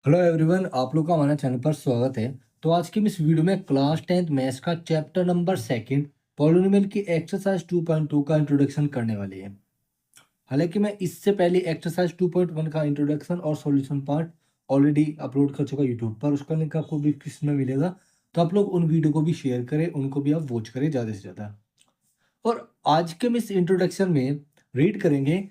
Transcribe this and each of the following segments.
Hello everyone, आप लोग का हमारे चैनल पर स्वागत है। तो आज की इस वीडियो में क्लास 10th मैथ्स का चैप्टर नंबर सेकंड पॉलिनोमियल की एक्सरसाइज 2.2 का इंट्रोडक्शन करने वाले हैं। हालांकि मैं इससे पहले एक्सरसाइज 2.1 का इंट्रोडक्शन और सॉल्यूशन पार्ट ऑलरेडी अपलोड कर चुका यूट्यूब पर। उसका लिंक आपको डिस्क्रिप्शन में मिलेगा, तो आप लोग उन वीडियो को भी शेयर करें, उनको भी आप वॉच करें ज़्यादा से ज़्यादा। और आज के हम इस इंट्रोडक्शन में रीड करेंगे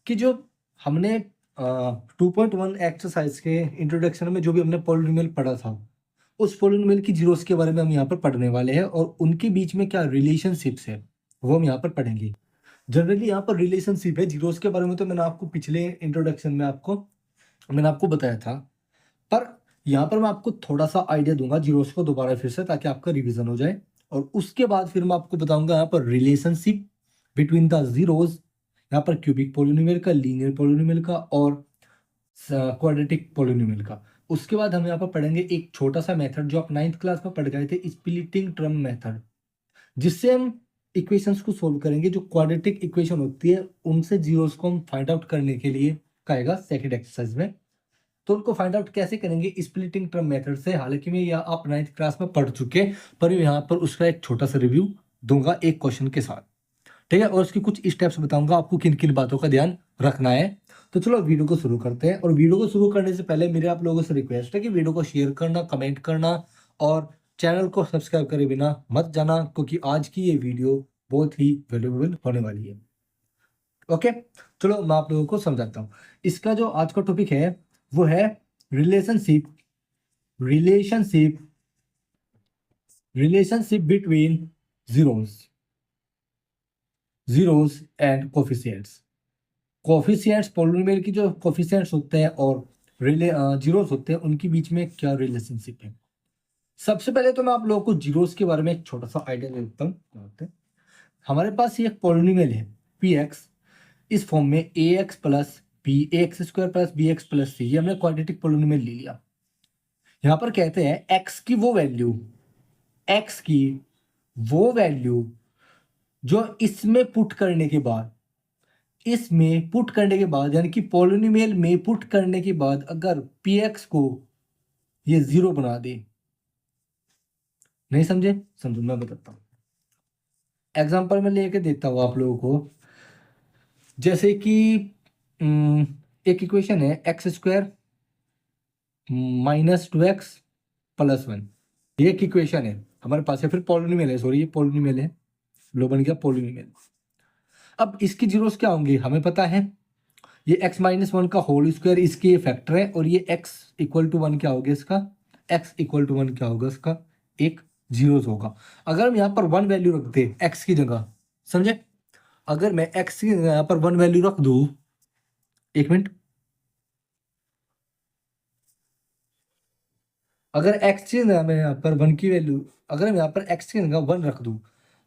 कि जो हमने 2.1 एक्सरसाइज के इंट्रोडक्शन में जो भी हमने पॉलिनोमियल पढ़ा था, उस पॉलिनोमियल की जीरोस के बारे में हम यहाँ पर पढ़ने वाले हैं और उनके बीच में क्या रिलेशनशिप्स है वो हम यहाँ पर पढ़ेंगे। जनरली यहाँ पर रिलेशनशिप है जीरोस के बारे में, तो मैंने आपको पिछले इंट्रोडक्शन में मैंने आपको बताया था। पर यहाँ पर मैं आपको थोड़ा सा आइडिया दूंगा जीरोस को दोबारा फिर से, ताकि आपका रिवीजन हो जाए। और उसके बाद फिर मैं आपको बताऊंगा यहाँ पर रिलेशनशिप बिटवीन द जीरोस, यहाँ पर क्यूबिक पोलिनोमियल का, लीनियर पोलिनोमियल का और क्वाड्रेटिक पोलिनोमियल का। उसके बाद हम यहाँ पर पढ़ेंगे एक छोटा सा मेथड जो आप 9th क्लास में पढ़ गए थे, स्प्लिटिंग टर्म मेथड, जिससे हम इक्वेशंस को सोल्व करेंगे। जो क्वाड्रेटिक इक्वेशन होती है उनसे जीरोस को हम फाइंड आउट करने के लिए कहेगा सेकंड एक्सरसाइज में। तो उनको फाइंड आउट कैसे करेंगे? स्प्लिटिंग टर्म मेथड से। हालांकि मैं यह आप 9th क्लास में पढ़ चुके, पर यहाँ पर उसका एक छोटा सा रिव्यू दूंगा एक क्वेश्चन के साथ, ठीक है। और उसकी कुछ स्टेप्स बताऊंगा आपको किन किन बातों का ध्यान रखना है। तो चलो वीडियो को शुरू करते हैं। और वीडियो को शुरू करने से पहले मेरे आप लोगों से रिक्वेस्ट है कि वीडियो को शेयर करना, कमेंट करना और चैनल को सब्सक्राइब करे बिना मत जाना, क्योंकि आज की ये वीडियो बहुत ही वैल्यूएबल होने वाली है। ओके, चलो मैं आप लोगों को समझाता हूँ। इसका जो आज का टॉपिक है वो है relationship relationship relationship between zeros zeros and coefficients. Coefficients, polynomial की जो कोफिशिएंट्स होते हैं और जीरोस होते हैं, उनके बीच में क्या रिलेशनशिप है। सबसे पहले तो मैं आप लोगों को जीरोस के बारे में एक छोटा सा आइडिया दे देता हूँ। हमारे पास ये एक पॉलिनोमियल है पी एक्स, इस फॉर्म में a x plus b x square plus b x plus c, ये हमने क्वाड्रेटिक पॉलिनोमियल ले लिया। यहाँ पर कहते हैं एक्स की वो वैल्यू जो इसमें पुट करने के बाद यानी कि पॉलिनोमियल में पुट करने के बाद अगर पी एक्स को ये जीरो बना दे। नहीं समझे? समझो, मैं बताता हूँ। एग्जांपल में लेके देता हूँ आप लोगों को। जैसे कि एक इक्वेशन है x square minus 2x plus 1, ये एक इक्वेशन है हमारे पास है। फिर पॉलिनोमियल है, सॉरी ये पॉलिनोमियल है, लो बन गया पॉलिनोमियल। अब इसकी जीरोस क्या होंगे हमें पता है। ये x माइनस 1 का होल स्क्वायर इसके फैक्टर है, और ये x इक्वल टू 1 क्या होगा इसका, x इक्वल टू 1 क्या होगा इसका, एक जीरोस होगा। अगर हम यहाँ पर 1 वैल्यू रख दे x की जगह, समझे, अगर मैं x की जगह यहाँ पर 1 वैल्यू रख दू, एक मिनट, अगर x की जगह मैं यहाँ पर 1 की वैल्यू, अगर हम यहाँ पर x की जगह 1 रख दूँ,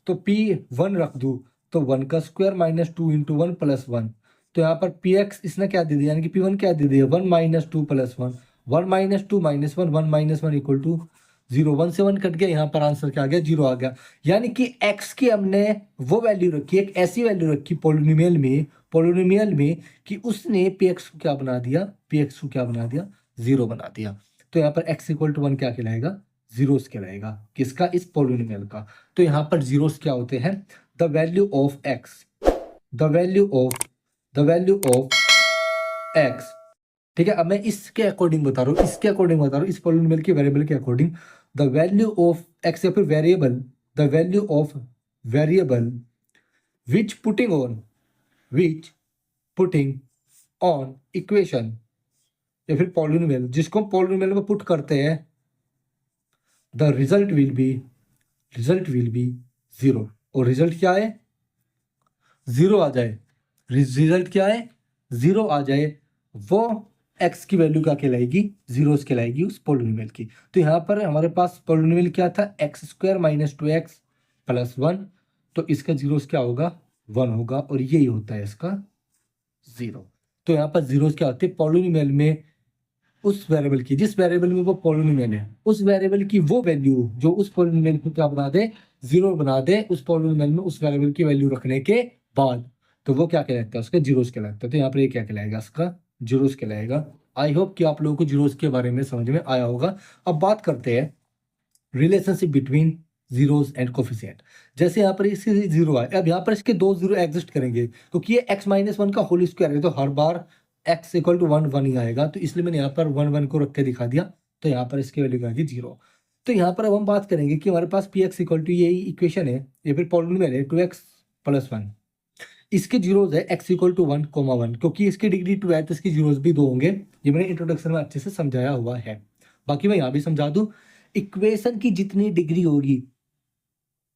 तो p 1 रख दूँ, तो 1 का स्क्वायर माइनस 2 इंटू 1 प्लस 1। तो यहाँ पर पी एक्स इसने क्या दे दिया, यानी कि पी वन क्या दे दिया, 1 minus 2 plus 1, 1 minus 2 minus 1, 1 minus 1 equal to 0। 1 से 1 कट गया, यहाँ पर आंसर क्या आ गया, 0 आ गया। यानी कि x की हमने वो वैल्यू रखी, एक ऐसी वैल्यू रखी पॉलिनोमियल में कि उसने पी एक्स को क्या बना दिया, 0 बना दिया। तो यहाँ पर x इक्वल टू 1 क्या कहलाएगा, जीरोस कहलाएगा। किसका, इस पॉलिनोमियल का। तो यहाँ पर जीरोस क्या होते हैं, the value of x, the value of x, ठीक है। अब मैं इसके अकॉर्डिंग बता रहा हूँ, इस पॉलिनोमियल के वेरिएबल के according the value of x, या फिर variable, the value of variable which putting on equation, या फिर पॉलिनोमियल जिसको हम पॉलिनोमियल में पुट करते हैं, the result will be zero. और रिजल्ट क्या है, जीरो आ जाए। रिजल्ट क्या है, जीरो आ जाए, वो एक्स की वैल्यू क्या कहलाएगी, जीरोस कहलाएगी उस पॉलिनोमियल की। तो यहाँ पर हमारे पास पॉलिनोमियल क्या था, x square minus 2x plus 1, तो इसका जीरोस क्या होगा, 1 होगा, और यही होता है इसका जीरो। तो यहाँ पर जीरोस क्या होते हैं पॉलिनोमियल में, उस वेरिएबल की, जिस वेरिएबल में वो पॉलिनोमियल है, उस वेरिएबल की वो वैल्यू जो उस पॉलिनोमियल को क्या बना दे, जीरो बना दे, उस पॉलिनोमियल में उस वेरिएबल की वैल्यू रखने के बाद, तो वो क्या कहलाता है, उसका जीरोस कहलाता है। तो यहाँ पर ये क्या कहलाएगा, इसका जीरोस कहलाएगा। आई होप कि आप लोगों को जीरोस के बारे में समझ में आया होगा। अब बात करते हैं relationship between zeros and coefficient. जैसे यहाँ पर इसके जीरो है, अब यहाँ पर इसके दो जीरो एग्जिस्ट करेंगे क्योंकि ये x माइनस वन का होल स्क्वायर है, तो हर बार x equal to one one ही आएगा, तो इसलिए मैंने यहाँ पर वन वन को रख के दिखा दिया, तो यहाँ पर इसकी वैल्यू आएगी जीरो। तो यहाँ पर अब हम बात करेंगे कि हमारे पास पी एक्स इक्वल टू ये इक्वेशन है, ये फिर पॉलिनोमियल है 2x प्लस वन, इसके जीरोज है x equal to one comma one, क्योंकि इसकी डिग्री 2 है तो इसके जीरोज भी 2 होंगे। ये मैंने इंट्रोडक्शन में अच्छे से समझाया हुआ है, बाकी मैं यहाँ भी समझा दूं। इक्वेशन की जितनी डिग्री होगी,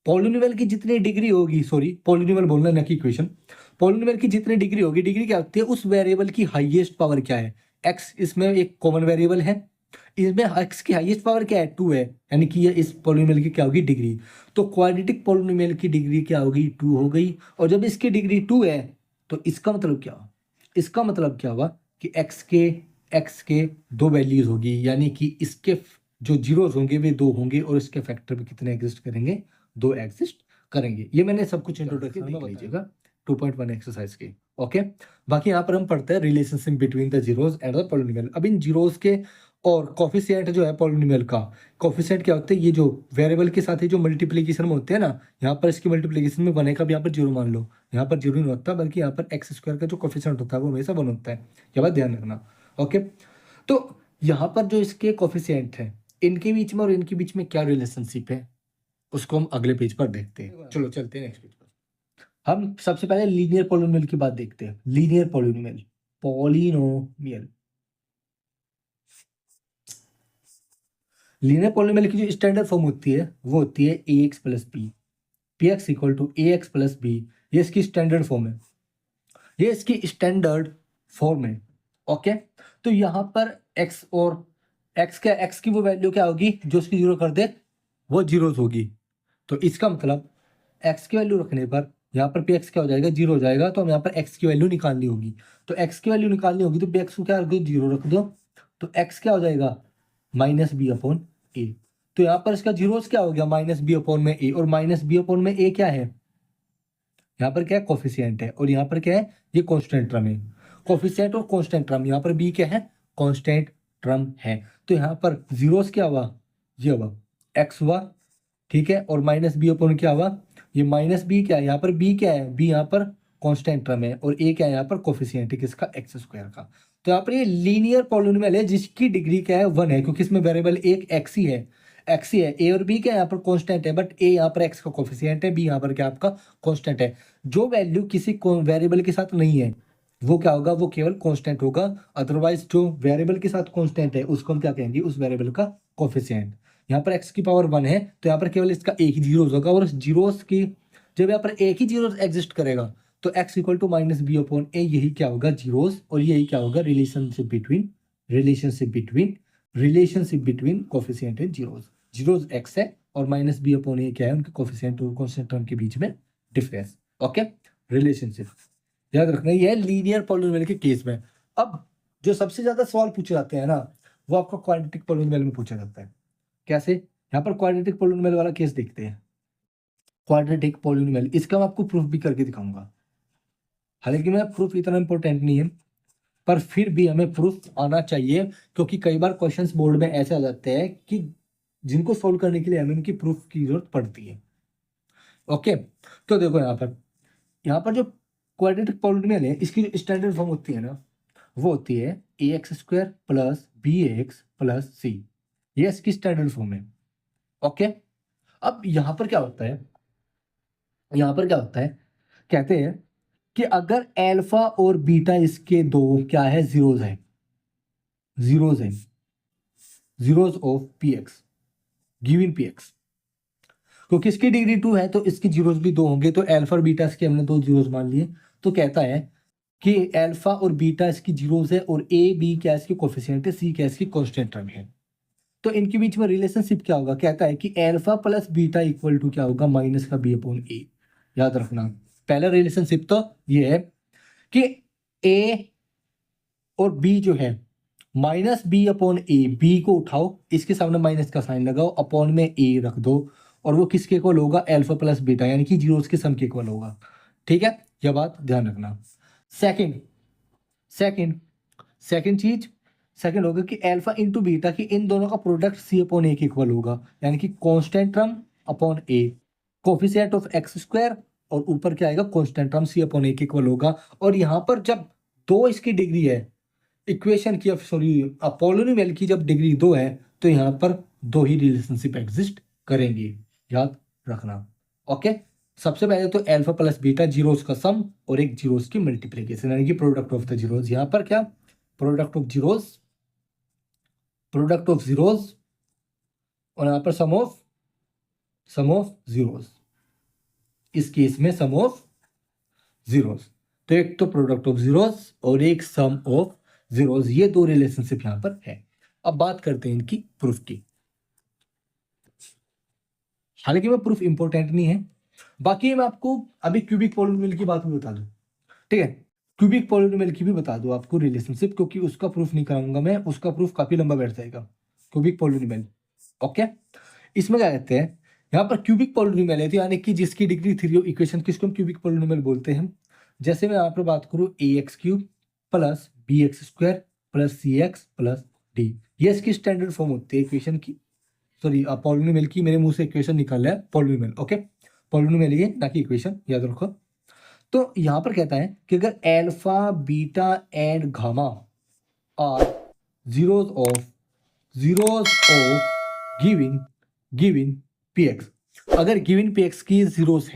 पॉलिनोमियल की जितनी डिग्री होगी, सॉरी पॉलिनोमियल बोलना ना कि इक्वेशन, पॉलिनोमियल की जितनी डिग्री होगी, डिग्री क्या होती है, उस वेरिएबल की हाईएस्ट पावर क्या है, x इसमें एक कॉमन वेरिएबल है, इसमें x की हाईएस्ट पावर क्या है 2 है, यानी कि ये इस पॉलिनोमियल की क्या होगी डिग्री। तो क्वाड्रेटिक पॉलिनोमियल की डिग्री क्या होगी 2 हो गई, और जब इसकी डिग्री 2 है तो इसका मतलब क्या हुआ, इसका मतलब क्या हुआ कि x के दो वैल्यूज होगी, यानी कि इसके जो जीरोस होंगे वे 2 होंगे और इसके फैक्टर भी कितने एग्जिस्ट करेंगे, 2 एग्जिस्ट करेंगे। ये मैंने सब कुछ इंट्रोडक्शन में देख लीजिएगा 2.1 एक्सरसाइज की। ओके, बाकी यहाँ पर हम पढ़ते हैं relationship between the zeros and the polynomial. अब इन जीरोस के और कोफिशिएंट जो है पॉलिनोमियल का, कोफिशिएंट क्या होते हैं, ये जो वेरिएबल के साथ ही जो मल्टीप्लिकेशन में होते हैं ना, यहाँ पर इसकी मल्टीप्लिकेशन में बनेगा, अब यहाँ पर जीरो मान लो, यहाँ पर जीरो नहीं होता, बल्कि यहाँ पर एक्स स्क्वायर का जो कोफिशिएंट होता है वो हमेशा वन होता है, ये बात ध्यान रखना। ओके, तो यहाँ पर जो इसके कोफिशिएंट है, इनके बीच में और इनके बीच में क्या रिलेशनशिप है, उसको हम अगले पेज पर देखते हैं। चलो चलते हैं नेक्स्ट पेज पर। हम सबसे पहले लीनियर पॉलिनोमियल की बात देखते हैं। Linear polynomial, polynomial, linear polynomial की जो स्टैंडर्ड फॉर्म होती है वो होती है a x plus b, p x equal to a x plus b, ये इसकी स्टैंडर्ड फॉर्म है, ये इसकी स्टैंडर्ड फॉर्म है। ओके, तो यहाँ पर एक्स और एक्स की वो वैल्यू क्या होगी जो उसकी जीरो कर दे, वो जीरोस होगी। तो इसका मतलब x की वैल्यू रखने पर यहाँ पर पी एक्स क्या हो जाएगा, जीरो हो जाएगा, तो हम यहाँ पर x की वैल्यू निकालनी होगी। तो x की वैल्यू निकालनी होगी तो पी एक्स को क्या रख दो, जीरो रख दो, तो x क्या हो जाएगा माइनस बी अपॉन ए। तो यहाँ पर इसका जीरोस क्या हो गया, माइनस बी अपॉन में ए, और माइनस बी अपॉन में ए क्या है, यहाँ पर क्या है कोफिशिएंट है, और यहाँ पर क्या है, ये कांस्टेंट टर्म है। कोफिशिएंट और कांस्टेंट टर्म, यहाँ पर बी क्या है, कांस्टेंट टर्म है। तो यहाँ पर जीरोस क्या हुआ, ये हुआ x हुआ, ठीक है, और माइनस बी अपॉन क्या हुआ, ये माइनस बी क्या है, यहाँ पर बी क्या है, बी यहाँ पर कांस्टेंट टर्म है, और ए क्या है यहाँ पर कोफिशिएंट है किसका, एक्स स्क्वायर का। तो यहाँ पर ये लीनियर पॉलिनोमियल है जिसकी डिग्री क्या है, वन है, क्योंकि इसमें वेरिएबल एक एक्स ही है, एक्स ही है, ए और बी क्या है यहाँ पर कांस्टेंट है, बट ए यहाँ पर एक्स का कोफिशिएंट है, बी यहाँ पर क्या आपका कांस्टेंट है। जो वैल्यू किसी वेरिएबल के साथ नहीं है वो क्या होगा, वो केवल कांस्टेंट होगा, अदरवाइज जो वेरिएबल के साथ कांस्टेंट है उसको हम क्या कहेंगे, उस वेरिएबल का कोफिशिएंट। यहाँ पर x की पावर 1 है तो यहाँ पर केवल इसका एक ही जीरोस होगा, और जीरोस की जब यहाँ पर एक ही जीरोस एग्जिस्ट करेगा तो x equal to minus b upon a, यही क्या होगा जीरोस, और यही क्या होगा relationship between coefficient and zeros. Zeros x है और माइनस बी अपॉन ए क्या है, उनके कोफिशिएंट और कांस्टेंट टर्म के बीच में डिफरेंस। ओके, रिलेशनशिप याद रखना, ये है लीनियर पॉलिनोमियल के केस में। अब जो सबसे ज्यादा सवाल पूछे जाते हैं ना, वो आपका क्वाड्रेटिक पॉलिनोमियल में पूछा जाता है। कैसे, यहाँ पर क्वाड्रेटिक पॉलिनोमियल वाला केस देखते हैं। क्वाड्रेटिक पॉलिनोमियल, इसका मैं आपको प्रूफ भी करके दिखाऊंगा, हालांकि मैं प्रूफ इतना इंपॉर्टेंट नहीं है, पर फिर भी हमें प्रूफ आना चाहिए, क्योंकि कई बार क्वेश्चंस बोर्ड में ऐसे आ जाते हैं कि जिनको सोल्व करने के लिए हमें उनकी प्रूफ की जरूरत पड़ती है। ओके, तो देखो यहाँ पर जो क्वाड्रेटिक पॉलिनोमियल है इसकी जो स्टैंडर्ड फॉर्म होती है ना, वो होती है a x square plus b x plus c, ये इसकी स्टैंडर्ड फॉर्म है। ओके, अब यहाँ पर क्या होता है, यहाँ पर क्या होता है, कहते हैं कि अगर अल्फा और बीटा इसके दो क्या है, जीरोज है, zeros of p x given p x, क्योंकि इसकी डिग्री 2 है तो इसकी जीरोज भी 2 होंगे, तो अल्फा और बीटा इसके हमने 2 जीरोज मान लिए। तो कहता है कि अल्फा और बीटा इसकी जीरोज है, और ए बी क्या इसकी कोफिशिएंट है, सी क्या इसकी कांस्टेंट टर्म है। तो इनके बीच में रिलेशनशिप क्या होगा, कहता है कि alpha plus beta equal to क्या होगा, माइनस का बी अपॉन ए। याद रखना, पहला रिलेशनशिप तो ये है कि ए और बी जो है, माइनस बी अपॉन ए, बी को उठाओ, इसके सामने माइनस का साइन लगाओ, अपॉन में ए रख दो, और वो किसके इक्वल होगा, अल्फा प्लस बीटा, यानी कि जीरोस के सम के इक्वल होगा। ठीक है, यह बात ध्यान रखना। सेकंड सेकंड सेकंड चीज, सेकंड होगा कि अल्फा इंटू बीटा की इन दोनों का प्रोडक्ट सी अपॉन ए के इक्वल होगा, यानी कि constant term upon A, coefficient of x square और ऊपर क्या आएगा constant term C upon a के इक्वल होगा। और यहाँ पर जब 2 इसकी डिग्री है इक्वेशन की, सॉरी पॉलिनोमियल की जब डिग्री 2 है तो यहाँ पर 2 ही रिलेशनशिप एग्जिस्ट करेंगे, याद रखना। ओके, सबसे पहले तो अल्फा प्लस बीटा जीरोस का सम और एक जीरोस की मल्टीप्लिकेशन, यानी कि प्रोडक्ट ऑफ द जीरोस। यहाँ पर क्या product of zeros, product of zeros, और यहाँ पर सम ऑफ जीरोस, इस केस में सम ऑफ जीरोस। तो एक तो प्रोडक्ट ऑफ जीरोस और एक सम ऑफ जीरोस, ये 2 रिलेशनशिप यहाँ पर है। अब बात करते हैं इनकी प्रूफ की। हालांकि मैं प्रूफ इंपॉर्टेंट नहीं है, बाकी मैं आपको अभी क्यूबिक पॉलिनोमियल की बात भी बता दूं, ठीक है, क्यूबिक पॉलिनोमियल की भी बता दूं आपको रिलेशनशिप, क्योंकि उसका प्रूफ नहीं कराऊंगा मैं, उसका प्रूफ काफी लंबा बैठ जाएगा। क्यूबिक पॉलिनोमियल, ओके, इसमें क्या कहते हैं, यहाँ पर क्यूबिक पॉलिनोमियल है तो यानी कि जिसकी डिग्री 3 हो इक्वेशन, किसको हम क्यूबिक पॉलिनोमियल बोलते हैं। जैसे मैं यहाँ पर बात करूँ a x cube plus b x square plus c x plus d, ये इसकी स्टैंडर्ड फॉर्म होती है इक्वेशन की, सॉरी पॉलिनोमियल की, मेरे मुंह से इक्वेशन निकल रहा है पॉलिनोमियल, ओके, पॉलिनोमियल ये ना कि इक्वेशन, याद रखो। तो यहां पर कहता है कि अगर alpha beta and gamma are zeros of given p x, अगर गिवन पी एक्स की जीरोस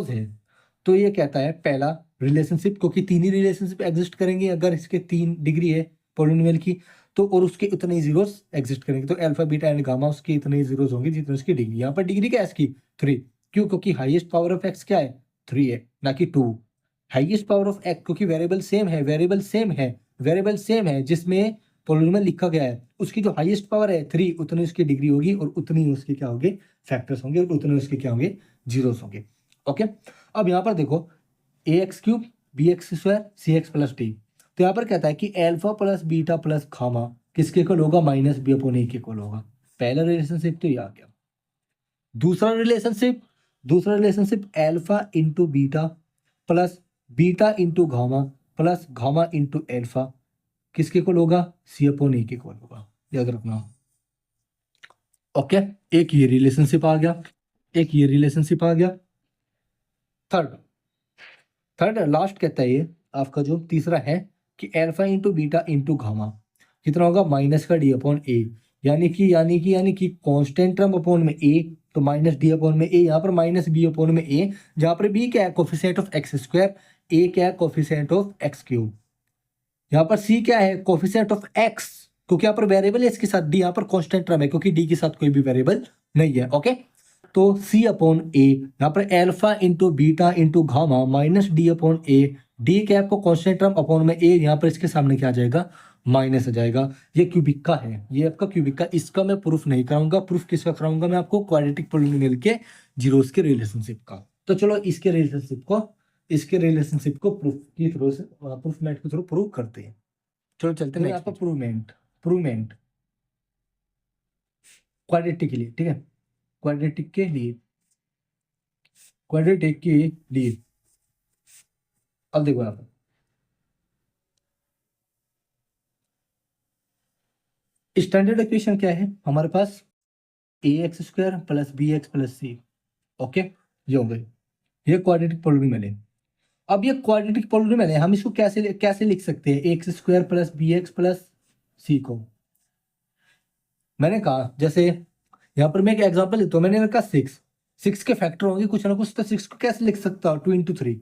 हैं तो ये कहता है पहला रिलेशनशिप, क्योंकि 3 ही रिलेशनशिप एग्जिस्ट करेंगे अगर इसके 3 डिग्री है पॉलिनोमियल की, तो और उसके उतने ही जीरोस एग्जिस्ट करेंगे, तो अल्फा बीटा एंड गामा उसके इतने ही जीरोस होंगे जितने उसकी डिग्री। यहाँ पर डिग्री क्या है इसकी 3, क्यों, क्योंकि हाईएस्ट पावर ऑफ एक्स क्या है 3 है ना कि 2। हाईएस्ट पावर ऑफ एक्स, क्योंकि वेरिएबल सेम है जिसमें पॉलिनोमियल लिखा गया है, उसकी जो हाईएस्ट पावर है 3, उतनी उसकी डिग्री होगी और उतनी उसके क्या होंगे फैक्टर्स होंगे, और उतने उसके क्या होंगे जीरोस होंगे। ओके, अब यहाँ पर देखो a x cube b x square c x plus d, तो यहाँ पर कहता है कि alpha plus beta plus gamma किसके इक्वल होगा माइनस बी अपॉन ए के इक्वल होगा। पहला रिलेशनशिप तो ये आ गया। दूसरा relationship alpha into beta into gamma plus gamma into alpha किसके इक्वल होगा सी अपॉन ए के इक्वल होगा, याद रखना। ओके, एक ये रिलेशनशिप आ गया। थर्ड लास्ट कहता है ये आपका जो तीसरा है कि alpha into beta into gamma कितना होगा माइनस का डी अपॉन ए, यानी कि कांस्टेंट टर्म अपॉन में ए, तो माइनस डी अपॉन में ए, यहाँ पर माइनस बी अपॉन में ए, जहां पर बी क्या है कोफिशिएंट ऑफ एक्स स्क्वायर, ए क्या है कोफिशिएंट ऑफ एक्स क्यूब, यहाँ पर सी क्या है कोफिशिएंट ऑफ एक्स, क्योंकि यहाँ पर वेरिएबल है इसके साथ, डी यहाँ पर कांस्टेंट टर्म है क्योंकि डी के साथ कोई भी वेरिएबल नहीं है। ओके, तो सी अपॉन ए, यहाँ पर alpha into beta into gamma minus d upon a, d क्या है आपको कांस्टेंट टर्म अपॉन में ए, यहाँ पर इसके सामने क्या आ जाएगा माइनस आ जाएगा। ये क्यूबिक का है, ये आपका क्यूबिक का, इसका मैं प्रूफ नहीं कराऊंगा। प्रूफ किसका कराऊंगा मैं आपको क्वाड्रेटिक पॉलिनोमियल के जीरोस के रिलेशनशिप का। तो चलो इसके रिलेशनशिप को प्रूफ की थ्रू से प्रूफमेंट के थ्रू प्रूव करते हैं। चलो चलते हैं आपका प्रूवमेंट क्वाड्रेटिक के लिए, ठीक है, क्वाड्रेटिक के लिए अब देखो यहाँ पर स्टैंडर्ड इक्वेशन क्या है हमारे पास, a x square plus b x plus c, okay, ये हो गई, ये क्वाड्रेटिक पॉलिनोमियल है। अब ये क्वाड्रेटिक पॉलिनोमियल है, हम इसको कैसे लिख सकते हैं, x square plus b x plus c को, मैंने कहा जैसे यहाँ पर मैं एक एग्जांपल लेता हूँ, मैंने कहा 6 के फैक्टर होंगे कुछ ना कुछ, तो 6 को कैसे लिख सकता हूँ 2 इंटू 3,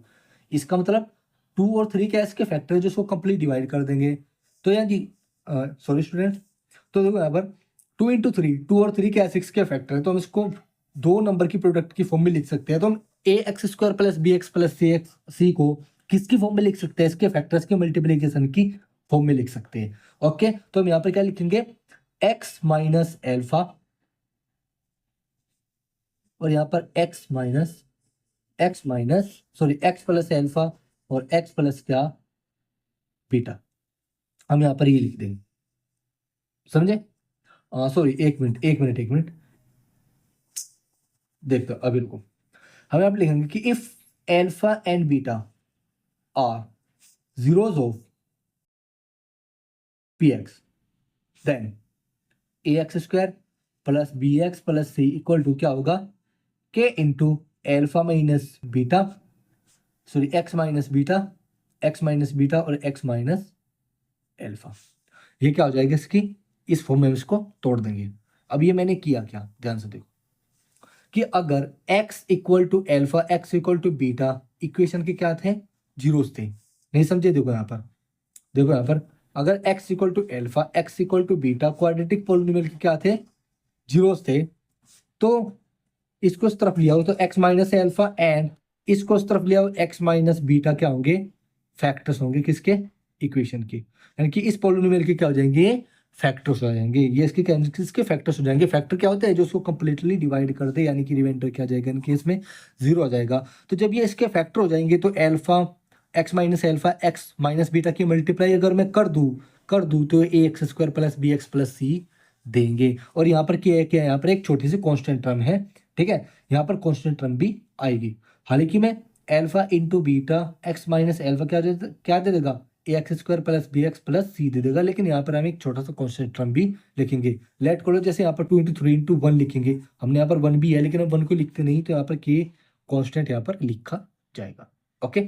इसका मतलब 2 और 3 कैसे के फैक्टर है जो इसको कंप्लीट डिवाइड कर देंगे। तो यहाँ की सॉरी स्टूडेंट, तो देखो यहाँ पर 2 इंटू 3, 2 और 3 क्या है 6 के फैक्टर है, तो हम इसको 2 नंबर की प्रोडक्ट की फॉर्म में लिख सकते हैं। तो हम a x square plus b x plus c को किसकी फॉर्म में लिख सकते हैं, इसके फैक्टर्स के मल्टीप्लीकेशन की फॉर्म में लिख सकते हैं। ओके, तो हम यहाँ पर क्या लिखेंगे एक्स माइनस एल्फा, और यहाँ पर एक्स प्लस एल्फा और एक्स प्लस क्या बीटा, हम यहाँ पर ये लिख देंगे, समझे। सॉरी एक मिनट देखते अभी रुको, हम यहाँ पर लिखेंगे कि if alpha and beta are zeros of p x, then a x square plus b x plus c equal to क्या होगा, k into alpha minus beta, sorry x minus beta, x minus beta और x minus alpha. ये क्या हो जाएगा इसकी, इस form में इसको तोड़ देंगे। अब ये मैंने किया क्या, ध्यान से देखो कि अगर x equal to alpha, x equal to beta, equation के क्या थे, जीरोस थे। नहीं समझे, देखो यहाँ पर, देखो यहाँ पर अगर x equal to alpha, x equal to beta quadratic polynomial के क्या थे, जीरोस थे, तो इसको इस तरफ लिया हो तो x माइनस एल्फा एंड इसको इस तरफ लिया हो x माइनस बीटा क्या होंगे, फैक्टर्स होंगे किसके, इक्वेशन के, यानी कि इस पोलिनोमियल के क्या हो जाएंगे, फैक्टर्स हो जाएंगे। ये इसके फैक्टर्स हो जाएंगे। फैक्टर क्या होता है, जो उसको कंप्लीटली डिवाइड कर दे, यानी कि रिमाइंडर क्या जाएगा इनके इसमें जीरो आ जाएगा। तो जब ये इसके फैक्टर हो जाएंगे तो alpha x minus alpha x minus beta की मल्टीप्लाई अगर मैं कर दूं तो a x square plus b x plus c देंगे। और यहाँ पर क्या है, यहाँ पर एक छोटी सी कॉन्स्टेंट टर्म है, ठीक है, यहाँ पर कॉन्स्टेंट टर्म भी आएगी। हालांकि मैं alpha into beta x minus alpha क्या दे देगा, a x square plus b x plus c दे देगा, लेकिन यहाँ पर हम एक छोटा सा कॉन्स्टेंट टर्म भी लिखेंगे। लेट करो जैसे यहाँ पर 2 इंटू 3 इंटू 1 लिखेंगे, हमने यहाँ पर 1 भी है लेकिन हम 1 को लिखते नहीं, तो यहाँ पर के कॉन्स्टेंट यहाँ पर लिखा जाएगा। ओके,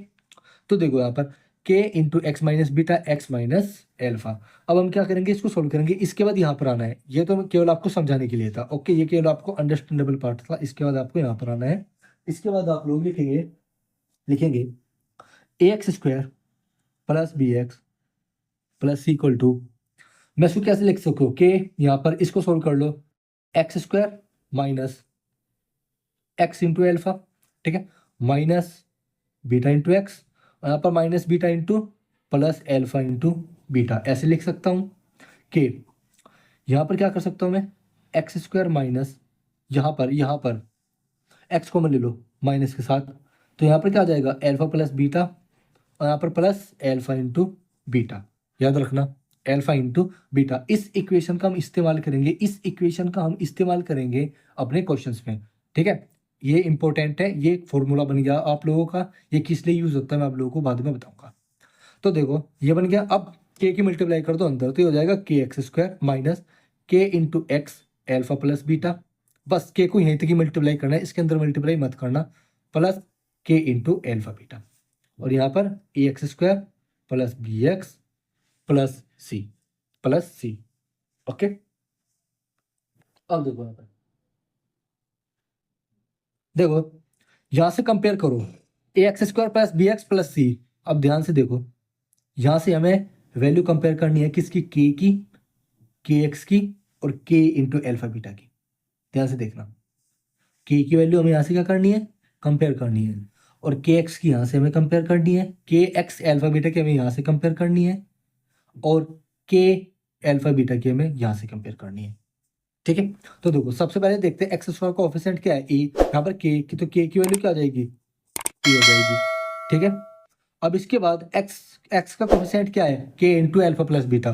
तो देखो यहाँ पर के into x minus beta x minus alpha. अब हम क्या करेंगे, इसको सोल्व करेंगे। इसके बाद यहाँ पर आना है, ये तो केवल आपको समझाने के लिए था। ओके, ये केवल आपको अंडरस्टैंडेबल पार्ट था। इसके बाद आपको यहाँ पर आना है। इसके बाद आप लोग लिखेंगे a x square plus b x plus c equal to, मैं इसको कैसे लिख सकूँ कि यहाँ पर इसको सोल्व कर लो, x square minus x into alpha, ठीक है, माइनस बीटा इंटू एक्स, और यहाँ पर minus beta into plus alpha into beta, ऐसे लिख सकता हूँ कि यहाँ पर क्या कर सकता हूँ मैं, एक्स स्क्वायर माइनस यहाँ पर एक्स को मैं ले लो माइनस के साथ, तो यहाँ पर क्या आ जाएगा, एल्फा प्लस बीटा, और यहाँ पर प्लस एल्फा इंटू बीटा, याद रखना एल्फा इंटू बीटा। इस इक्वेशन का हम इस्तेमाल करेंगे अपने क्वेश्चंस में, ठीक है। ये इंपॉर्टेंट है, ये फॉर्मूला बन गया आप लोगों का। ये किस लिए यूज होता है मैं आप लोगों को बाद में बताऊंगा। तो देखो ये बन गया। अब के की मल्टीप्लाई कर दो अंदर, तो ये हो जाएगा के एक्स स्क्वायर माइनस के into x alpha plus beta. बस के को यहीं तक ही मल्टीप्लाई करना है, इसके अंदर मल्टीप्लाई मत करना, प्लस के इंटू एल्फा बीटा, और यहाँ पर a x square plus b x plus c. Okay, अब देखो यहाँ पर, देखो यहां से कंपेयर करो, a x square plus b x plus c. अब ध्यान से देखो, यहां से हमें वैल्यू कंपेयर करनी है किसकी, के एक्स की और के इंटू एल्फा बीटा की। ध्यान से देखना, के की वैल्यू हमें यहाँ से क्या करनी है, कंपेयर करनी है, और के एक्स की यहाँ से हमें कंपेयर करनी है, के एक्स एल्फा बीटा की हमें यहाँ से कंपेयर करनी है, और के एल्फा बीटा की हमें यहाँ से कंपेयर करनी है, ठीक है। तो देखो सबसे पहले देखते हैं एक्स स्क्वायर का कोएफिशिएंट क्या है, ए, यहाँ पर के की, तो के की वैल्यू क्या आ जाएगी, ए हो जाएगी, ठीक है। अब इसके बाद एक्स का कोएफिशिएंट क्या है, के इंटू एल्फा प्लस बीटा,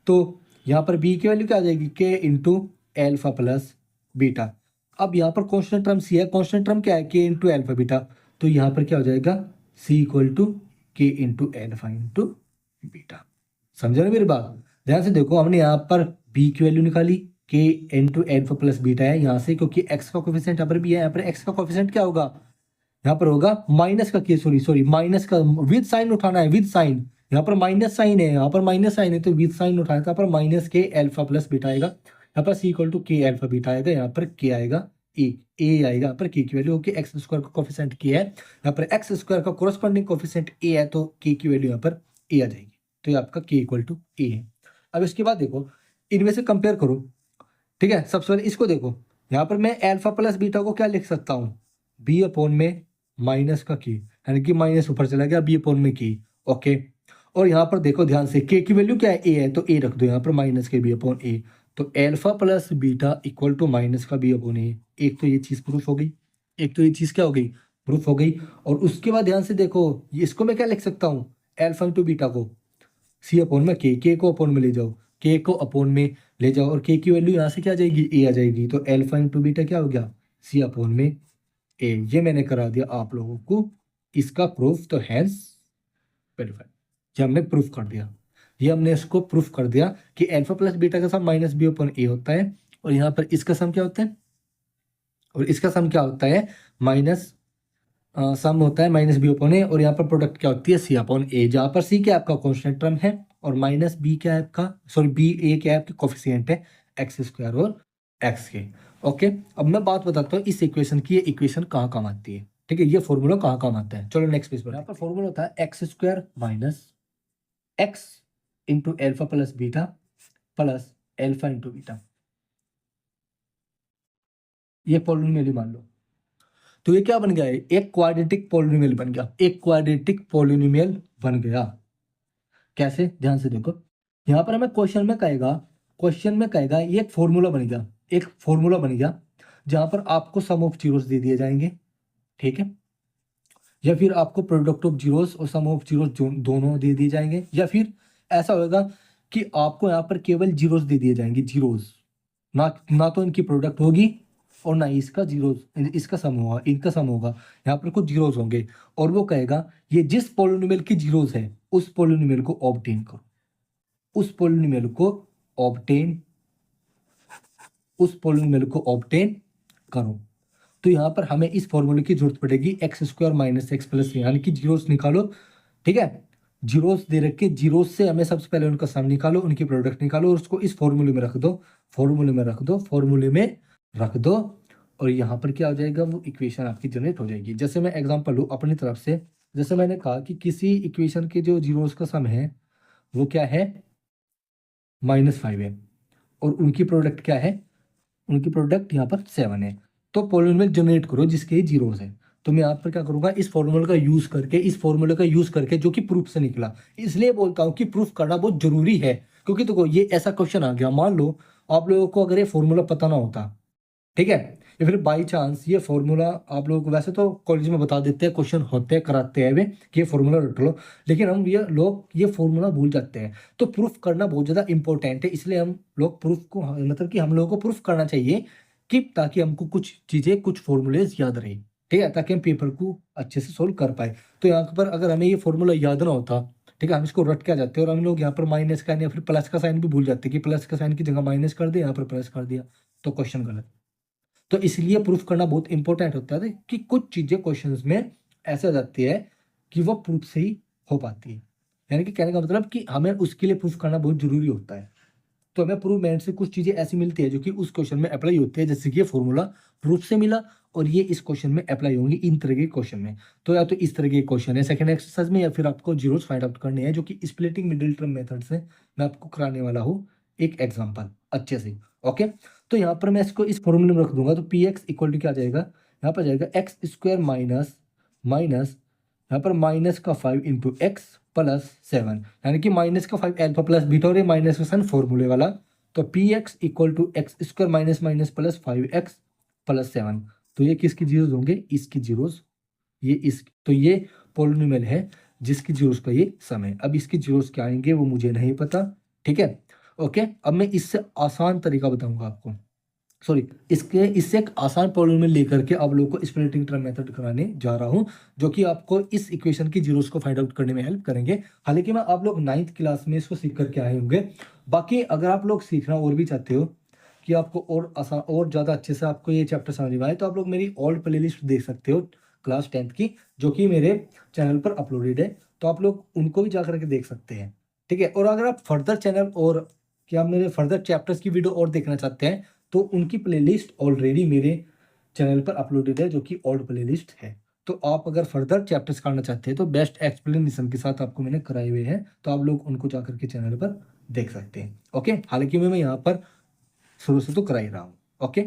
तो यहाँ पर बी की वैल्यू क्या आ जाएगी, के इंटू एल्फा प्लस बीटा। अब यहाँ पर कांस्टेंट टर्म सी है, कांस्टेंट टर्म क्या है, के इंटू एल्फा बीटा, तो यहाँ पर क्या हो जाएगा, सी इक्वल टू के इंटू एल्फा इंटू बीटा। समझे ना मेरी बात, ध्यान से देखो, हमने यहाँ पर बी की वैल्यू निकाली, के इंटू एल्फा प्लस बीटा है यहाँ से, क्योंकि एक्स का कोएफिशिएंट यहाँ पर भी है। यहाँ पर एक्स का कोएफिशिएंट क्या होगा, यहाँ पर होगा माइनस का, के सॉरी माइनस का, विद साइन उठाना है, विद साइन, यहाँ पर माइनस साइन है, यहाँ पर माइनस साइन है, तो विद साइन उठाना, यहाँ पर माइनस के एल्फा प्लस बीटा आएगा, यहाँ पर सी इक्वल टू के एल्फा बीटा आएगा, यहाँ पर के आएगा ए आएगा, यहाँ पर के की वैल्यू होगी, एक्स स्क्वायर का कोएफिशिएंट के है, यहाँ पर एक्स स्क्वायर का कोरस्पॉन्डिंग कोएफिशिएंट ए है, तो के की वैल्यू यहाँ पर ए आ जाएगी, तो ये आपका के इक्वल टू ए है। अब इसके बाद देखो, इनमें से कंपेयर करो, ठीक है। सबसे पहले इसको देखो, यहाँ पर मैं एल्फा प्लस बीटा को क्या लिख सकता हूँ, बी अपॉन में माइनस का की, यानी कि माइनस ऊपर चला गया, बी अपॉन में की, ओके। और यहाँ पर देखो ध्यान से, के की वैल्यू क्या है, ए है, तो ए रख दो यहाँ पर, माइनस के बी अपॉन ए, तो alpha plus beta equal to minus का बी अपॉन ए। एक तो ये चीज प्रूफ हो गई, क्या हो गई, प्रूफ हो गई। और उसके बाद ध्यान से देखो, इसको मैं क्या लिख सकता हूँ, एल्फा इंटू बीटा को सी अपॉन में के को अपॉन में ले जाओ, के को अपॉन में ले जाओ, और के की वैल्यू यहाँ से क्या आ जाएगी, ए आ जाएगी, तो एल्फा इंटू बीटा क्या हो गया, सी अपॉन में ए। ये मैंने करा दिया आप लोगों को इसका प्रूफ, तो हैंस वेरीफाइड, ये हमने प्रूफ कर दिया। ये हमने इसको प्रूफ कर दिया कि अल्फा प्लस बीटा का सम माइनस बी अपॉन ए होता है, और यहाँ पर इसका सम क्या होता है, और इसका सम क्या होता है, माइनस सम होता है माइनस बी अपॉन ए, और यहाँ पर प्रोडक्ट क्या होती है सी अपॉन ए, जहाँ पर सी क्या आपका कॉन्स्टेंट टर्म है और माइनस बी क्या है आपका, सॉरी बी ए क्या है आपके कोफिशिएंट है एक्स स्क्वायर और एक्स के। ओके, अब मैं बात बताता हूँ इस इक्वेशन की, ये इक्वेशन कहाँ काम आती है, ठीक है, ये फॉर्मूला कहाँ काम आता है। चलो नेक्स्ट पेज पर, यहाँ पर फॉर्मूला होता है x square minus x into alpha plus beta plus alpha into beta, ये पॉलिनोमियल मान लो। तो ये क्या बन गया है, एक क्वाड्रेटिक पॉलिनोमियल बन गया, एक क्वाड्रेटिक पॉलिनोमियल बन गया। कैसे, ध्यान से देखो, यहाँ पर हमें क्वेश्चन में कहेगा ये एक फॉर्मूला बन गया, एक फॉर्मूला बन गया जहां पर आपको सम ऑफ जीरोस दे दिए जाएंगे, ठीक है, या फिर आपको प्रोडक्ट ऑफ जीरोस और सम ऑफ जीरोस दोनों दे दिए जाएंगे, या फिर ऐसा होगा कि आपको यहाँ पर केवल जीरोस दे दिए जाएंगे, जीरोस, ना तो इनकी प्रोडक्ट होगी और ना ही इसका जीरोस, इसका सम होगा, इनका सम होगा, यहाँ पर कुछ जीरोस होंगे, और वो कहेगा ये जिस पॉलिनोमियल की जीरोस है उस पॉलिनोमियल को ऑब्टेन करो, उस पॉलिनोमियल को ऑब्टेन, उस पॉलिनोमियल को ऑब्टेन करो। तो यहाँ पर हमें इस फॉर्मूले की जरूरत पड़ेगी x square minus x plus, यानी कि जीरोस निकालो, ठीक है, जीरोस दे रखे, जीरोस से हमें सबसे पहले उनका सम निकालो, उनकी प्रोडक्ट निकालो और उसको इस फॉर्मूले में रख दो, फॉर्मूले में रख दो, फॉर्मूले में रख दो, और यहाँ पर क्या हो जाएगा, वो इक्वेशन आपकी जनरेट हो जाएगी। जैसे मैं एग्जांपल लूँ अपनी तरफ से, जैसे मैंने कहा कि किसी इक्वेशन के जो जीरोस का सम है वो क्या है, -5 है, और उनकी प्रोडक्ट क्या है, उनकी प्रोडक्ट यहाँ पर 7 है। तो पॉलिनोमियल जनरेट करो जिसके जीरोस है। तो मैं यहाँ पर क्या करूंगा, इस फॉर्मूले का यूज करके, इस फॉर्मूले का यूज करके जो कि प्रूफ से निकला, इसलिए बोलता हूँ कि प्रूफ करना बहुत जरूरी है, क्योंकि देखो ये ऐसा क्वेश्चन आ गया, मान लो आप लोगों को अगर ये फॉर्मूला पता ना होता, ठीक है, या फिर बाई चांस ये फॉर्मूला आप लोगों को, वैसे तो कॉलेज में बता देते हैं, क्वेश्चन होते हैं, कराते हैं वे कि ये फॉर्मूला रट लो, लेकिन हम ये लोग ये फॉर्मूला भूल जाते हैं। तो प्रूफ करना बहुत ज़्यादा इंपॉर्टेंट है, इसलिए हम लोग प्रूफ को, मतलब कि हम लोगों को प्रूफ करना चाहिए कि ताकि हमको कुछ चीज़ें, कुछ फॉर्मूलेज याद रहे, ठीक है, ताकि हम पेपर को अच्छे से सोल्व कर पाए। तो यहाँ पर अगर हमें ये फॉर्मूला याद ना होता, ठीक है, हम इसको रट के आ जाते हैं, और हम लोग यहाँ पर माइनस का या फिर प्लस का साइन भी भूल जाते हैं कि प्लस का साइन की जगह माइनस कर दिया, यहाँ पर प्लस कर दिया, तो क्वेश्चन गलत। तो इसलिए प्रूफ करना बहुत इंपॉर्टेंट होता है कि कुछ चीजें क्वेश्चंस में ऐसे आ जाती है कि वो प्रूफ से ही हो पाती है, यानी कि कहने का मतलब कि हमें उसके लिए प्रूफ करना बहुत जरूरी होता है। तो हमें प्रूवमेंट से कुछ चीजें ऐसी मिलती है जो कि उस क्वेश्चन में अप्लाई होती है, जैसे कि ये फॉर्मूला प्रूफ से मिला और ये इस क्वेश्चन में अप्लाई होंगी इन तरह के क्वेश्चन में। तो या तो इस तरह के क्वेश्चन है सेकंड एक्सरसाइज में, या फिर आपको जीरोस फाइंड आउट करने हैं, जो कि स्प्लिटिंग मिडिल टर्म मेथड से मैं आपको कराने वाला हूँ एक एग्जाम्पल अच्छे से। ओके, तो यहाँ पर मैं इसको इस फॉर्मूले में रख दूंगा, तो पी एक्स इक्वल टू क्या आ जाएगा, यहाँ पर जाएगा एक्स स्क्वायर माइनस माइनस यहाँ पर माइनस का 5 इंटू एक्स प्लस 7, यानी कि माइनस का 5 एल्फा प्लस बीटा, और ये माइनस का साइन फॉर्मूले वाला। तो p x equal to x square minus minus plus 5x plus 7, तो ये किसकी जीरोस होंगे, इसकी जीरोस, ये इस, तो ये पॉलिनोमियल है जिसकी जीरोस का ये सम है। अब इसकी जीरोस क्या आएंगे वो मुझे नहीं पता, ठीक है। ओके, अब मैं इससे आसान तरीका बताऊंगा आपको, सॉरी, इससे एक आसान पॉलिनोमियल लेकर के आप लोगों को स्प्लिटिंग टर्म मेथड कराने जा रहा हूं, जो कि आपको इस इक्वेशन की जीरोस को फाइंड आउट करने में हेल्प करेंगे। हालांकि मैं आप लोग 9th क्लास में इसको सीख करके आए होंगे। बाकी अगर आप लोग सीखना और भी चाहते हो कि आपको और आसान और ज़्यादा अच्छे से आपको ये चैप्टर समझ में आए, तो आप लोग मेरी ओल्ड प्लेलिस्ट देख सकते हो क्लास 10th की, जो कि मेरे चैनल पर अपलोडेड है, तो आप लोग उनको भी जा करके देख सकते हैं, ठीक है। और अगर आप फर्दर चैनल और क्या मेरे फर्दर चैप्टर्स की वीडियो और देखना चाहते हैं, तो उनकी प्लेलिस्ट ऑलरेडी मेरे चैनल पर अपलोडेड है, जो कि ओल्ड प्लेलिस्ट है। तो आप अगर फर्दर चैप्टर्स करना चाहते हैं तो बेस्ट एक्सप्लेनेशन के साथ आपको मैंने कराए हुए हैं, तो आप लोग उनको जाकर के चैनल पर देख सकते हैं। ओके, हालांकि मैं यहाँ पर शुरू से तो करा ही रहा हूँ। ओके,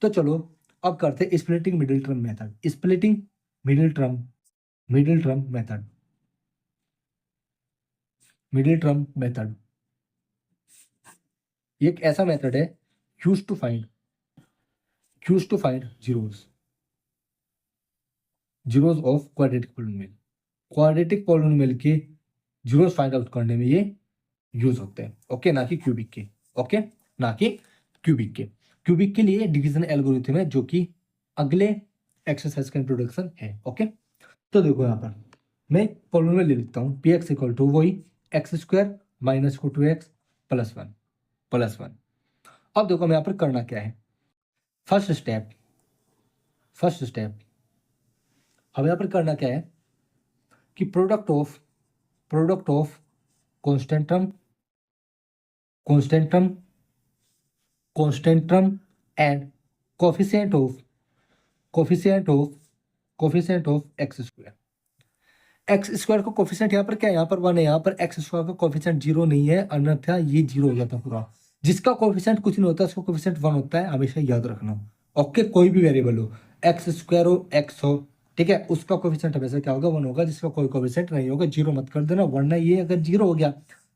तो चलो अब करते हैं splitting middle term method, splitting middle term, middle term method, middle term method. ये एक ऐसा मेथड है use to find zeros, zeros of quadratic polynomial, quadratic polynomial के जीरोस फाइंड आउट करने में ये यूज होते हैं। ओके, ना कि क्यूबिक के, ओके, ना कि क्यूबिक के। क्यूबिक के लिए डिवीजन एल्गोरिथम है, जो कि अगले एक्सरसाइज का इंट्रोडक्शन है। ओके, तो देखो यहाँ पर मैं पॉलिनोमियल ले लिखता हूँ, पी एक्स इक्वल टू वही एक्स स्क्वायर माइनस को 2x प्लस वन। अब देखो हमें यहाँ पर करना क्या है। फर्स्ट स्टेप हमें यहाँ पर करना क्या है कि product of constant term and coefficient of x square का कोफिशिएंट यहाँ पर क्या है, यहाँ पर 1 है, यहाँ पर एक्स स्क्वायर का कोफिशिएंट 0 नहीं है, अन्यथा ये 0 हो जाता पूरा। जिसका कोफिशिएंट कुछ नहीं होता उसका कोफिशिएंट 1 होता है, हमेशा याद रखना। ओके, कोई भी वेरिएबल हो, एक्स स्क्वायर हो, एक्स हो, ठीक है, उसका कोफिशिएंट हमेशा क्या होगा, 1 होगा। जिसका कोई कोफिशिएंट नहीं होगा 0 मत कर देना, वरना ये अगर 0 हो गया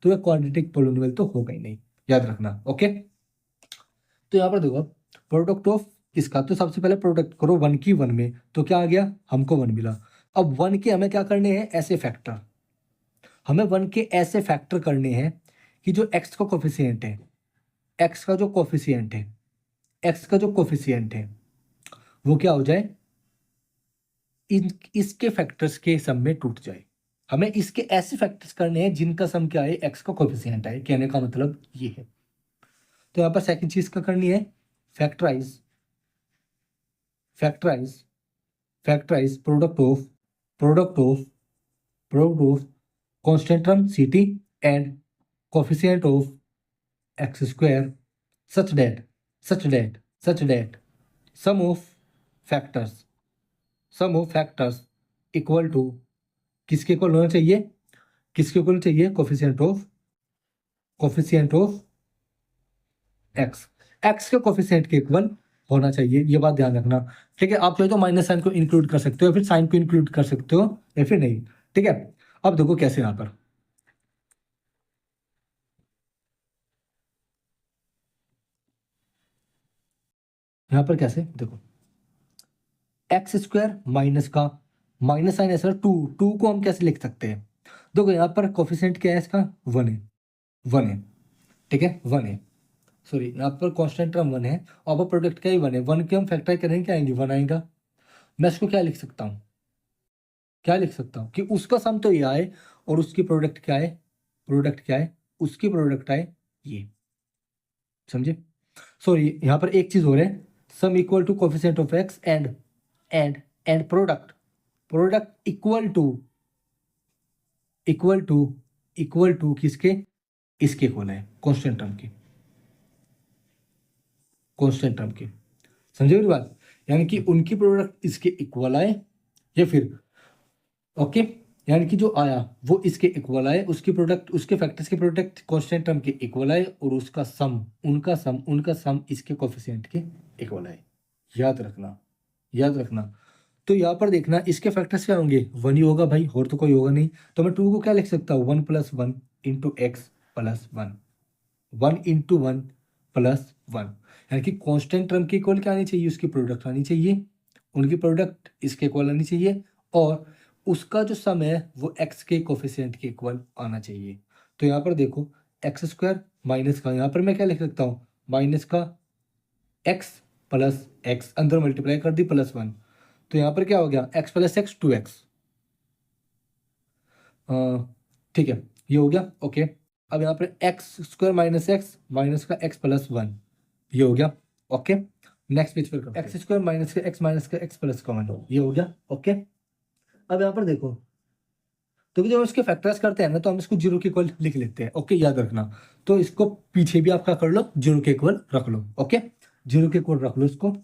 तो ये क्वाड्रेटिक पॉलिनोमियल तो होगा ही नहीं, याद रखना। ओके, तो यहाँ पर देखो प्रोडक्ट ऑफ इसका, तो सबसे पहले प्रोडक्ट करो 1 की 1 में, तो क्या आ गया, हमको 1 मिला। अब 1 के हमें क्या करने हैं, ऐसे फैक्टर, हमें 1 के ऐसे फैक्टर करने हैं कि जो एक्स का कोफिशिएंट है, एक्स का जो कोफिशिएंट है वो क्या हो जाए, इसके फैक्टर्स के सम में टूट जाए। हमें इसके ऐसे फैक्टर्स करने हैं जिनका सम क्या है, एक्स का कोफिशिएंट है। कहने का मतलब ये है। तो यहाँ पर सेकंड चीज क्या करनी है, factorise product of constant term ct and coefficient of x square such that sum of factors equal to किसके इक्वल होना चाहिए, कोफिशिएंट ऑफ एक्स के कोफिशिएंट के इक्वल होना चाहिए, ये बात ध्यान रखना। ठीक है, आप चाहे तो माइनस साइन को इंक्लूड कर सकते हो, फिर साइन को इंक्लूड कर सकते हो, या फिर नहीं। ठीक है, अब देखो कैसे, यहाँ पर कैसे देखो, एक्स स्क्वायर माइनस साइन ऐसा 2 को हम कैसे लिख सकते हैं, देखो यहाँ पर कोफिशिएंट क्या है इसका, 1 है, ठीक है, 1 है, सॉरी यहाँ पर कांस्टेंट टर्म 1 है, और प्रोडक्ट का ही 1 है। 1 के हम फैक्टर करेंगे, क्या आएंगे, 1 आएगा। मैं इसको क्या लिख सकता हूँ, कि उसका सम तो ये आए और उसकी प्रोडक्ट क्या है, उसकी प्रोडक्ट आए ये, समझे। सॉरी यहाँ पर एक चीज हो रहा है, sum equal to coefficient of x and product equal to किसके, इसके इक्वल है, कांस्टेंट टर्म की, समझे मेरी बात। यानी कि उनकी प्रोडक्ट इसके इक्वल आए, या फिर ओके, यानी कि जो आया वो इसके इक्वल आए, उसकी प्रोडक्ट, उसके फैक्टर्स के प्रोडक्ट कांस्टेंट टर्म के इक्वल आए, और उसका सम, उनका सम इसके कोफिशिएंट के इक्वल आए। याद रखना। तो यहाँ पर देखना, इसके फैक्टर्स क्या होंगे, 1 ही होगा भाई, और तो कोई होगा नहीं। तो मैं 2 को क्या लिख सकता हूँ, 1 + 1 into x plus 1, 1 into 1 plus 1, यानी कि कांस्टेंट टर्म के इक्वल क्या आनी चाहिए, उसकी प्रोडक्ट आनी चाहिए, उनकी प्रोडक्ट इसके इक्वल आनी चाहिए, और उसका जो सम है वो एक्स के कोफिशिएंट के इक्वल आना चाहिए। तो यहाँ पर देखो, एक्स स्क्वायर माइनस का, यहाँ पर मैं क्या लिख सकता हूँ, माइनस का एक्स प्लस एक्स, अंदर मल्टीप्लाई कर दी प्लस 1, तो यहाँ पर क्या हो गया, एक्स प्लस एक्स 2x, ठीक है, ये हो गया। ओके, अब यहाँ पर एक्स स्क्वायर माइनस का एक्स प्लस 1, ये हो गया। ओके, नेक्स्ट पेज पर एक्स स्क्वायर माइनस का एक्स प्लस का 1, ये हो गया। ओके, अब यहाँ पर देखो, तो जब इसके फैक्टर्स करते हैं ना, तो हम इसको 0 के इक्वल लिख लेते हैं। ओके, याद रखना। तो इसको पीछे भी आप क्या कर लो, 0 के इक्वल रख लो। ओके, 0 के इक्वल रख लो इसको।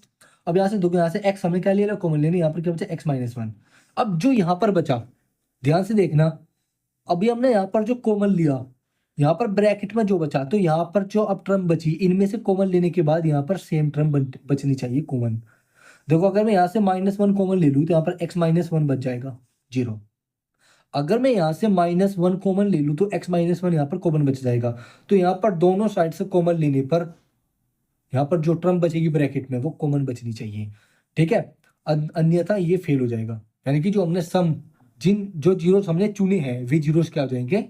अब यहाँ से देखो, यहाँ से एक्स हमने क्या लिया, कॉमन लेनी, यहाँ पर क्या बचा, एक्स माइनस 1। अब जो यहाँ पर बचा, ध्यान से देखना, अभी हमने यहाँ पर जो कॉमन लिया, यहाँ पर ब्रैकेट में जो बचा, तो यहाँ पर जो अब टर्म बची, इनमें से कॉमन लेने के बाद यहाँ पर सेम टर्म बचनी चाहिए कॉमन। देखो, अगर मैं यहाँ से -1 कॉमन ले लूँ तो यहाँ पर x माइनस 1 बच जाएगा 0। अगर मैं यहाँ से -1 कॉमन ले लूँ तो x माइनस 1 यहाँ पर कॉमन बच जाएगा। तो यहाँ पर दोनों साइड से कॉमन लेने पर यहाँ पर जो टर्म बचेगी ब्रैकेट में वो कॉमन बचनी चाहिए, ठीक है, अन्यथा ये फेल हो जाएगा। यानी कि जो हमने सम, जो जीरोस हमने चुने हैं वे जीरोस क्या हो जाएंगे,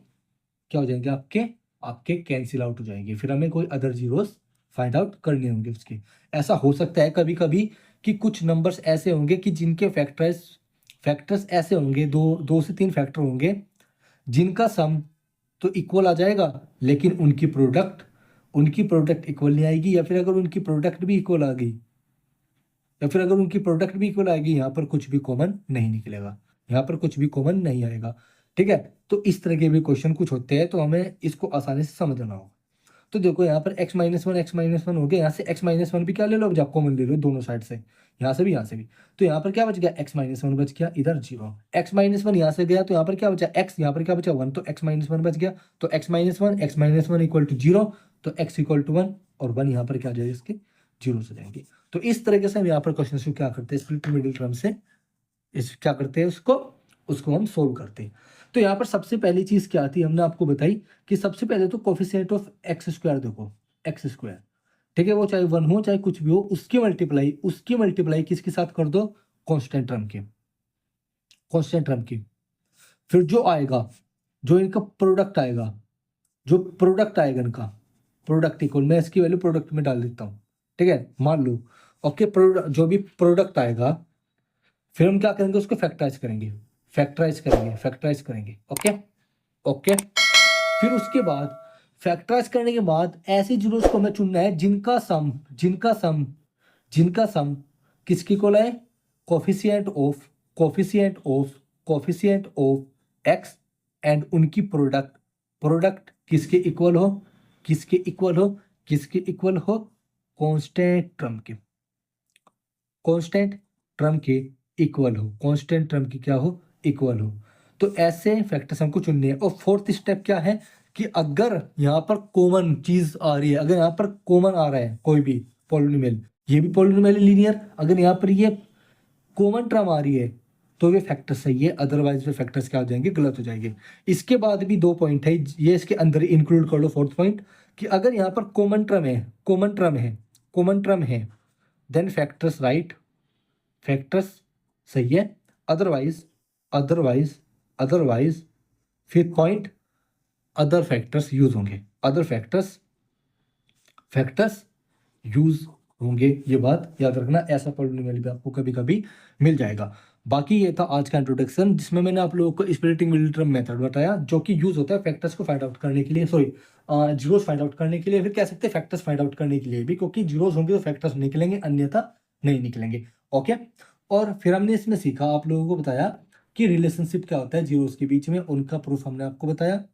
आपके कैंसिल आउट हो जाएंगे, फिर हमें कोई अदर जीरोस फाइंड आउट करने होंगे उसके। ऐसा हो सकता है कभी कभी कि कुछ नंबर्स ऐसे होंगे कि जिनके फैक्टर्स ऐसे होंगे, 2 से 3 फैक्टर होंगे जिनका सम तो इक्वल आ जाएगा, लेकिन उनकी प्रोडक्ट इक्वल नहीं आएगी, या फिर अगर उनकी प्रोडक्ट भी इक्वल आ गई, या फिर अगर उनकी प्रोडक्ट भी इक्वल आएगी, यहाँ पर कुछ भी कॉमन नहीं निकलेगा, यहाँ पर कुछ भी कॉमन नहीं आएगा। ठीक है, तो इस तरह के भी क्वेश्चन कुछ होते हैं, तो हमें इसको आसानी से समझना होगा। तो देखो यहाँ पर x-1 हो गया, यहाँ से x-1 भी क्या ले लो, अब कॉमन ले लो दोनों साइड से, यहाँ से भी यहाँ से भी। तो यहाँ पर क्या बच गया, x-1 बच गया, इधर 0। x-1 यहाँ से गया, तो यहाँ पर क्या बचा x, यहाँ पर क्या बचा 1, तो x-1 बच गया। तो x-1 इक्वल टू 0, तो x इक्वल टू 1, और 1 यहाँ पर क्या आ जाएगा, इसके 0 से जाएंगे। तो इस तरीके से हम यहाँ पर क्वेश्चन को क्या करते हैं, स्प्लिट मिडिल टर्म से इस क्या करते हैं, उसको हम सोल्व करते हैं। तो यहाँ पर सबसे पहली चीज क्या आती है, हमने आपको बताई कि सबसे पहले तो कोफिशिएंट ऑफ एक्स स्क्वायर देखो, एक्स स्क्वायर, ठीक है, वो चाहे 1 हो चाहे कुछ भी हो, उसकी मल्टीप्लाई किसके साथ कर दो, कांस्टेंट टर्म की। फिर जो इनका प्रोडक्ट आएगा इनका प्रोडक्ट इक्वल, मैं इसकी वैल्यू प्रोडक्ट में डाल देता हूँ। ठीक है, मान लो ओके, जो भी प्रोडक्ट आएगा, फिर हम क्या करेंगे, उसको फैक्टराइज करेंगे। ओके, फिर उसके बाद फैक्टराइज करने के बाद ऐसे जीरोस को हमें चुनना है जिनका सम किसकी इक्वल है, कोफिशिएंट ऑफ एक्स एंड उनकी प्रोडक्ट किसके इक्वल हो, कांस्टेंट टर्म के इक्वल हो। तो ऐसे फैक्टर्स हमको चुनने हैं। और फोर्थ स्टेप क्या है कि अगर यहाँ पर कॉमन चीज आ रही है, अगर यहाँ पर कॉमन आ रहा है कोई भी पॉलिनोमियल, ये भी पॉलिनोमियल लीनियर, अगर यहाँ पर ये कॉमन टर्म आ रही है तो ये फैक्टर सही है, अदरवाइज वे फैक्टर्स क्या हो जाएंगे, गलत हो जाएंगे। इसके बाद भी 2 पॉइंट है, ये इसके अंदर इंक्लूड कर लो। फोर्थ पॉइंट कि अगर यहाँ पर कॉमन टर्म है देन फैक्टर्स सही है, अदरवाइज फिर पॉइंट अदर फैक्टर्स यूज होंगे। ये बात याद रखना, ऐसा पॉलिनोमियल भी आपको कभी कभी मिल जाएगा। बाकी ये था आज का इंट्रोडक्शन, जिसमें मैंने आप लोगों को स्प्लिटिंग मिडिल टर्म मेथड बताया, जो कि यूज होता है फैक्टर्स को फाइंड आउट करने के लिए, जीरोस फाइंड आउट करने के लिए, फिर कह सकते हैं फैक्टर्स फाइंड आउट करने के लिए भी, क्योंकि जीरोस होंगे तो फैक्टर्स निकलेंगे, अन्यथा नहीं निकलेंगे। ओके, और फिर हमने इसमें सीखा, आप लोगों को बताया कि रिलेशनशिप क्या होता है जीरोस के बीच में, उनका प्रूफ हमने आपको बताया,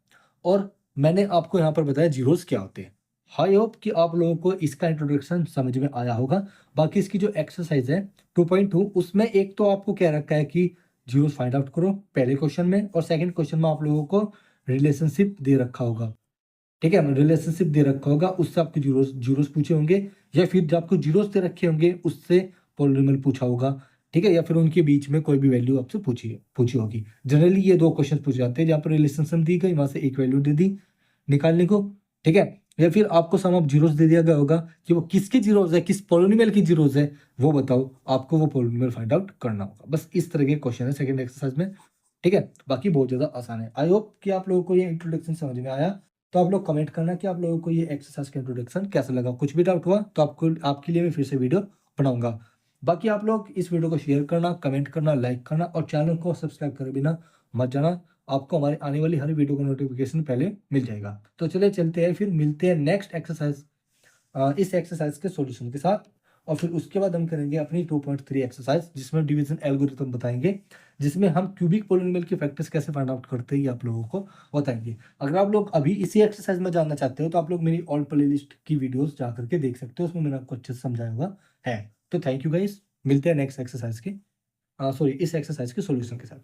और मैंने आपको यहाँ पर बताया जीरोस क्या होते हैं। आई होप कि आप लोगों को इसका इंट्रोडक्शन समझ में आया होगा। बाकी इसकी जो एक्सरसाइज है 2.2, उसमें एक तो आपको क्या रखा है कि जीरोस फाइंड आउट करो पहले क्वेश्चन में, और सेकंड क्वेश्चन में आप लोगों को रिलेशनशिप दे रखा होगा। ठीक है, रिलेशनशिप दे रखा होगा, उससे आपको जीरोस पूछे होंगे, या फिर जो आपको जीरोस दे रखे होंगे उससे पॉलिनोमियल पूछा होगा। ठीक है, या फिर उनके बीच में कोई भी वैल्यू आपसे पूछी होगी। जनरली ये 2 क्वेश्चन पूछे जाते हैं, जहाँ पर रिलेशनशिप दी गई, वहां से एक वैल्यू दे दी निकालने को। ठीक है, या फिर आपको सम ऑफ जीरोस दे दिया गया होगा कि वो किसके जीरोस है, किस पॉलिनोमियल की जीरोस है, वो बताओ, आपको वो पॉलिनोमियल फाइंड आउट करना होगा। बस इस तरह के क्वेश्चन है सेकंड एक्सरसाइज में। ठीक है, बाकी बहुत ज्यादा आसान है। आई होप कि आप लोगों को ये इंट्रोडक्शन समझ में आया। तो आप लोग कमेंट करना कि आप लोगों को ये एक्सरसाइज का इंट्रोडक्शन कैसा लगा। कुछ भी डाउट हुआ तो आपके लिए मैं फिर से वीडियो बनाऊंगा। बाकी आप लोग इस वीडियो को शेयर करना, कमेंट करना, लाइक करना, और चैनल को सब्सक्राइब करे बिना मत जाना। आपको हमारे आने वाली हर वीडियो का नोटिफिकेशन पहले मिल जाएगा। तो चले चलते हैं, फिर मिलते हैं नेक्स्ट एक्सरसाइज, इस एक्सरसाइज के सॉल्यूशन के साथ, और फिर उसके बाद हम करेंगे अपनी 2.3 एक्सरसाइज, जिसमें डिवीजन एल्गोरिथम बताएंगे, जिसमें हम क्यूबिक पॉलिनोमियल के फैक्टर्स कैसे फाइंड आउट करते हैं ये आप लोगों को बताएंगे। अगर आप लोग अभी इसी एक्सरसाइज में जानना चाहते हो तो आप लोग मेरी ऑल प्लेलिस्ट की वीडियोस जा करके देख सकते हो, उसमें मैंने आपको अच्छे से समझाया हुआ है। तो थैंक यू गाइस, मिलते हैं नेक्स्ट एक्सरसाइज के इस एक्सरसाइज के सॉल्यूशन के साथ।